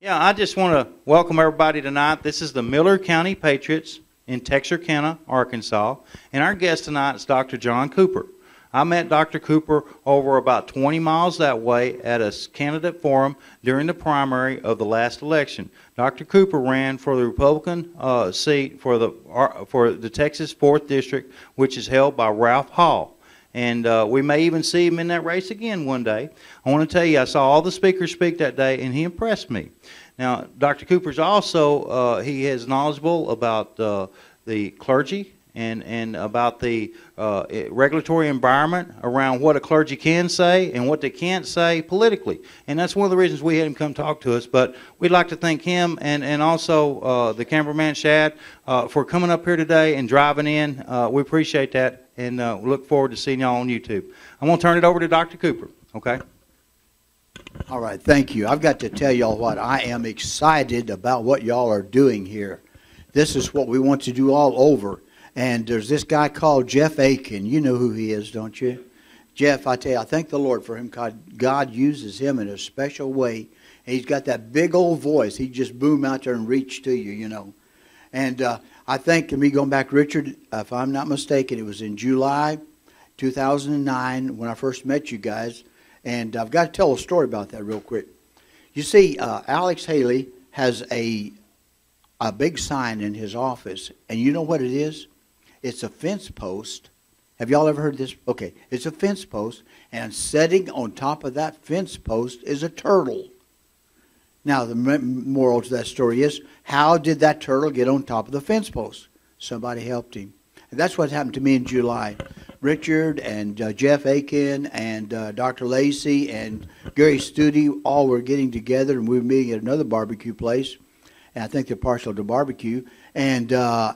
Yeah, I just want to welcome everybody tonight. This is the Miller County Patriots in Texarkana, Arkansas, and our guest tonight is Dr. John Cooper. I met Dr. Cooper over about 20 miles that way at a candidate forum during the primary of the last election. Dr. Cooper ran for the Republican seat for the Texas 4th District, which is held by Ralph Hall. And we may even see him in that race again one day. I want to tell you, I saw all the speakers speak that day, and he impressed me. Now, Dr. Cooper's also, he is knowledgeable about the clergy and about the regulatory environment around what a clergy can say and what they can't say politically. And that's one of the reasons we had him come talk to us. But we'd like to thank him and also the cameraman, Shad, for coming up here today and driving in. We appreciate that, and we look forward to seeing y'all on YouTube. I'm going to turn it over to Dr. Cooper, okay? All right, thank you. I've got to tell y'all what, I am excited about what y'all are doing here. This is what we want to do all over. And there's this guy called Jeff Aiken. You know who he is, don't you? Jeff, I tell you, I thank the Lord for him. God uses him in a special way. And he's got that big old voice. He just boom out there and reach to you, you know. And I think, me going back, Richard, if I'm not mistaken, it was in July 2009 when I first met you guys. And I've got to tell a story about that real quick. You see, Alex Haley has a big sign in his office. And you know what it is? It's a fence post. Have y'all ever heard this? Okay, it's a fence post, and sitting on top of that fence post is a turtle. Now, the moral to that story is, how did that turtle get on top of the fence post? Somebody helped him. And that's what happened to me in July. Richard and Jeff Aiken and Dr. Lacey and Gary Studi all were getting together, and we were meeting at another barbecue place. And I think they're partial to barbecue. And I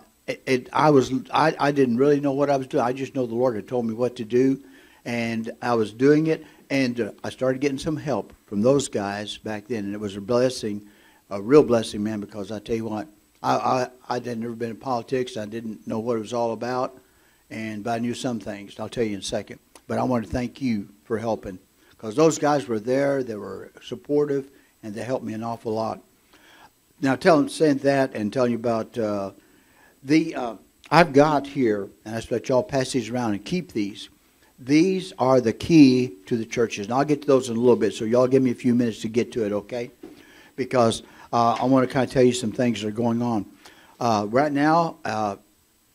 didn't really know what I was doing. I just know the Lord had told me what to do, and I was doing it. And I started getting some help from those guys back then, and it was a blessing, a real blessing, man. Because I tell you what, I had never been in politics. I didn't know what it was all about, but I knew some things. I'll tell you in a second. But I want to thank you for helping, because those guys were there. They were supportive, and they helped me an awful lot. Now, saying that and telling you about I've got here, and I let y'all pass these around and keep these. These are the key to the churches. And I'll get to those in a little bit, so y'all give me a few minutes to get to it, okay? Because I want to kind of tell you some things that are going on right now.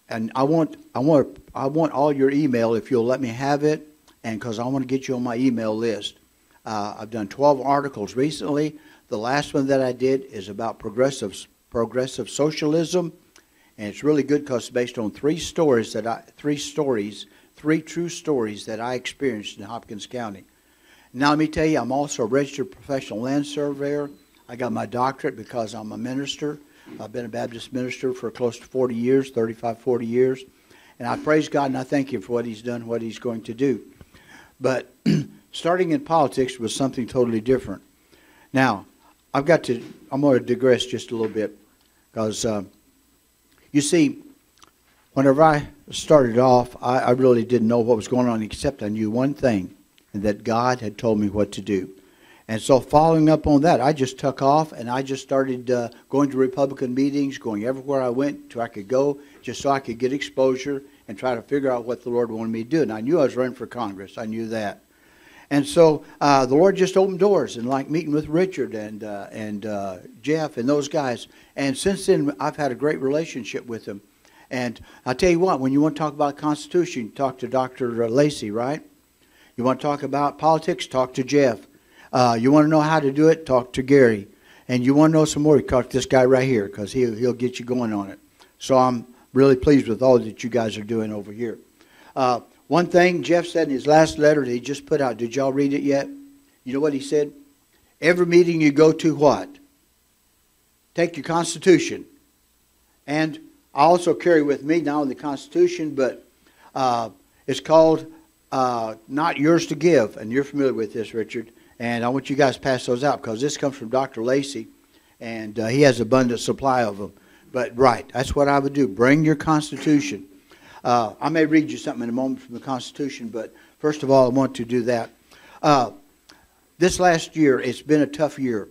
And I want all your email if you'll let me have it, and because I want to get you on my email list. I've done 12 articles recently. The last one that I did is about progressive socialism, and it's really good because it's based on three true stories that I experienced in Hopkins County. Now let me tell you, I'm also a registered professional land surveyor. I got my doctorate because I'm a minister. I've been a Baptist minister for close to 40 years, 35, 40 years. And I praise God and I thank Him for what He's done, what He's going to do. But starting in politics was something totally different. Now, I'm going to digress just a little bit, because you see, whenever I started off, I really didn't know what was going on, except I knew one thing, and that God had told me what to do. And so following up on that, I just took off, and I just started going to Republican meetings, going everywhere I went to I could go, just so I could get exposure and try to figure out what the Lord wanted me to do. And I knew I was running for Congress. I knew that. And so the Lord just opened doors, and like meeting with Richard and Jeff and those guys. And since then, I've had a great relationship with them. And I'll tell you what, when you want to talk about the Constitution, you talk to Dr. Lacey, right? You want to talk about politics, talk to Jeff. You want to know how to do it, talk to Gary. And you want to know some more, you talk to this guy right here, because he'll get you going on it. So I'm really pleased with all that you guys are doing over here. One thing Jeff said in his last letter that he just put out, did y'all read it yet? You know what he said? Every meeting you go to, what? Take your Constitution. And I also carry with me not only the Constitution, but it's called Not Yours to Give. And you're familiar with this, Richard. And I want you guys to pass those out, because this comes from Dr. Lacey, and he has abundant supply of them. But right, that's what I would do. Bring your Constitution. I may read you something in a moment from the Constitution, but first of all, I want to do that. This last year, it's been a tough year.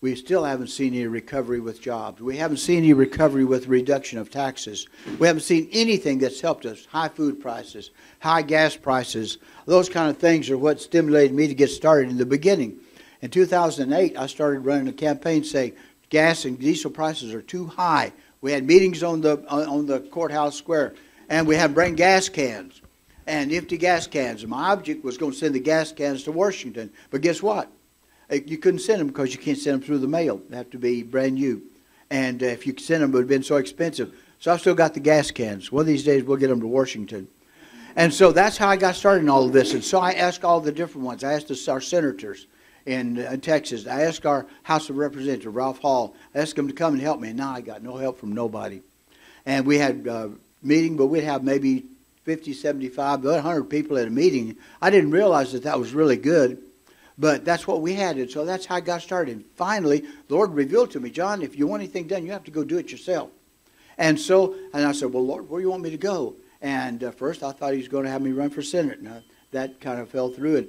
we still haven't seen any recovery with jobs. We haven't seen any recovery with reduction of taxes. We haven't seen anything that's helped us. High food prices, high gas prices, those kind of things are what stimulated me to get started in the beginning. In 2008, I started running a campaign saying gas and diesel prices are too high. We had meetings on the courthouse square, and we had to bring gas cans and empty gas cans. And my object was going to send the gas cans to Washington. But guess what? You couldn't send them because you can't send them through the mail. They have to be brand new. And if you send them, it would have been so expensive. So I've still got the gas cans. One of these days, we'll get them to Washington. And so that's how I got started in all of this. And so I asked all the different ones. I asked our senators in Texas. I asked our House of Representatives, Ralph Hall. I asked him to come and help me. And now I got no help from nobody. And we had a meeting, but we'd have maybe 50, 75, 100 people at a meeting. I didn't realize that that was really good. But that's what we had, and so that's how I got started. And finally, the Lord revealed to me, John, if you want anything done, you have to go do it yourself. And I said, well, Lord, where do you want me to go? And first I thought he was going to have me run for Senate. And that kind of fell through. And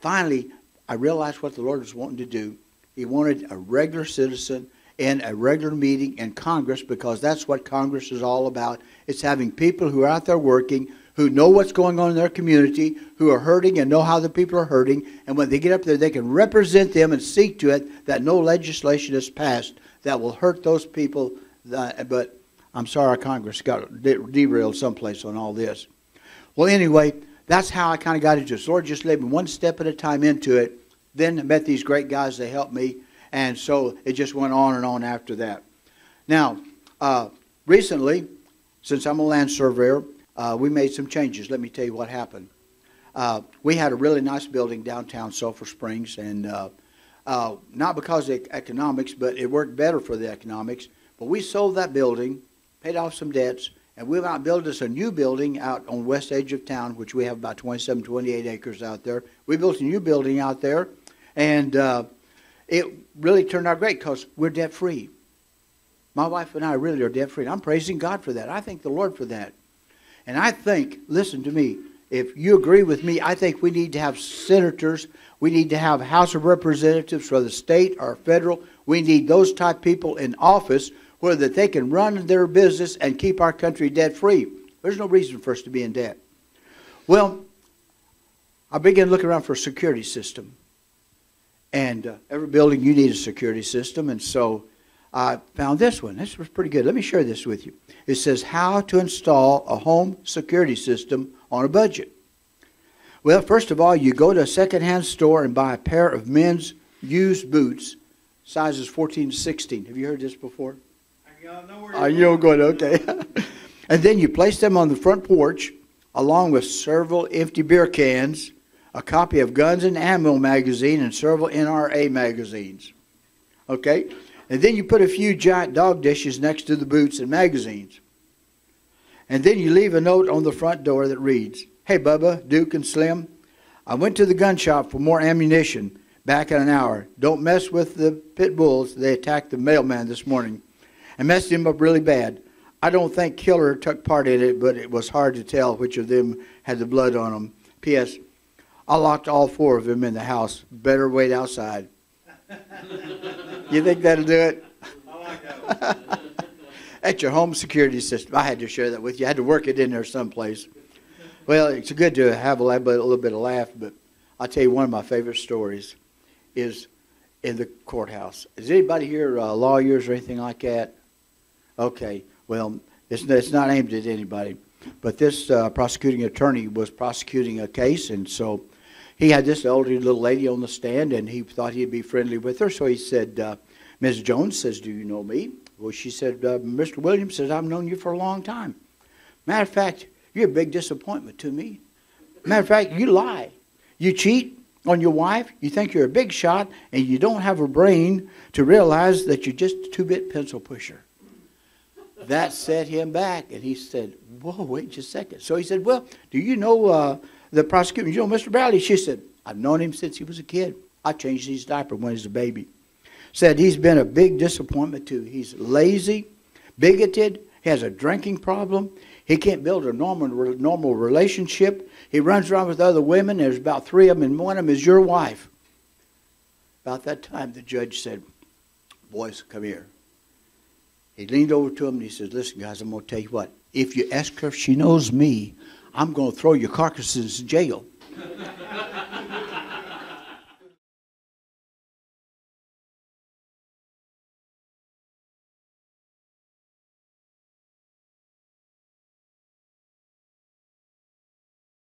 finally, I realized what the Lord was wanting to do. He wanted a regular citizen in a regular meeting in Congress, because that's what Congress is all about. It's having people who are out there working, who know what's going on in their community, who are hurting and know how the people are hurting, and when they get up there, they can represent them and see to it that no legislation is passed that will hurt those people. But I'm sorry, our Congress got derailed someplace on all this. Well, anyway, that's how I kind of got into it. The Lord just led me one step at a time into it. Then I met these great guys. They helped me, and so it just went on and on after that. Now, recently, since I'm a land surveyor, we made some changes. Let me tell you what happened. We had a really nice building downtown Sulphur Springs, and not because of economics, but it worked better for the economics. But we sold that building, paid off some debts, and we went out and built us a new building out on the west edge of town, which we have about 27, 28 acres out there. We built a new building out there, and it really turned out great because we're debt-free. My wife and I really are debt-free. I'm praising God for that. I thank the Lord for that. And I think, listen to me, if you agree with me, I think we need to have senators, we need to have House of Representatives for the state or federal. We need those type people in office where that they can run their business and keep our country debt-free. There's no reason for us to be in debt. Well, I began looking around for a security system. And every building, you need a security system. And so I found this one. This was pretty good. Let me share this with you. It says, how to install a home security system on a budget. Well, first of all, you go to a secondhand store and buy a pair of men's used boots, sizes 14 to 16. Have you heard this before? You don't go, okay. And then you place them on the front porch, along with several empty beer cans, a copy of Guns and Ammo magazine, and several NRA magazines. Okay? And then you put a few giant dog dishes next to the boots and magazines. And then you leave a note on the front door that reads, "Hey, Bubba, Duke, and Slim, I went to the gun shop for more ammunition. Back in an hour. Don't mess with the pit bulls. They attacked the mailman this morning and messed him up really bad. I don't think Killer took part in it, but it was hard to tell which of them had the blood on them. P.S. I locked all 4 of them in the house. Better wait outside." You think that'll do it? I like that one. At your home security system. I had to share that with you. I had to work it in there someplace. Well, it's good to have a little bit of laugh, but I'll tell you one of my favorite stories is in the courthouse. Is anybody here lawyers or anything like that? Okay. Well, it's not aimed at anybody. But this prosecuting attorney was prosecuting a case, and so he had this elderly little lady on the stand, and he thought he'd be friendly with her. So he said, Ms. Jones says, "Do you know me?" Well, she said, "Mr. Williams says, I've known you for a long time. Matter of fact, you're a big disappointment to me. Matter of fact, you lie. You cheat on your wife. You think you're a big shot, and you don't have a brain to realize that you're just a 2-bit pencil pusher." That set him back, and he said, "Whoa, wait just a second." So he said, "Well, do you know the prosecutor? You know Mr. Bradley?" She said, "I've known him since he was a kid. I changed his diaper when he was a baby." Said he's been a big disappointment too. He's lazy, bigoted, he has a drinking problem. He can't build a normal relationship. He runs around with other women. There's about 3 of them, and one of them is your wife. About that time, the judge said, boys, come here. He leaned over to him and he says, listen, guys, I'm going to tell you what. If you ask her if she knows me, I'm going to throw your carcasses in jail.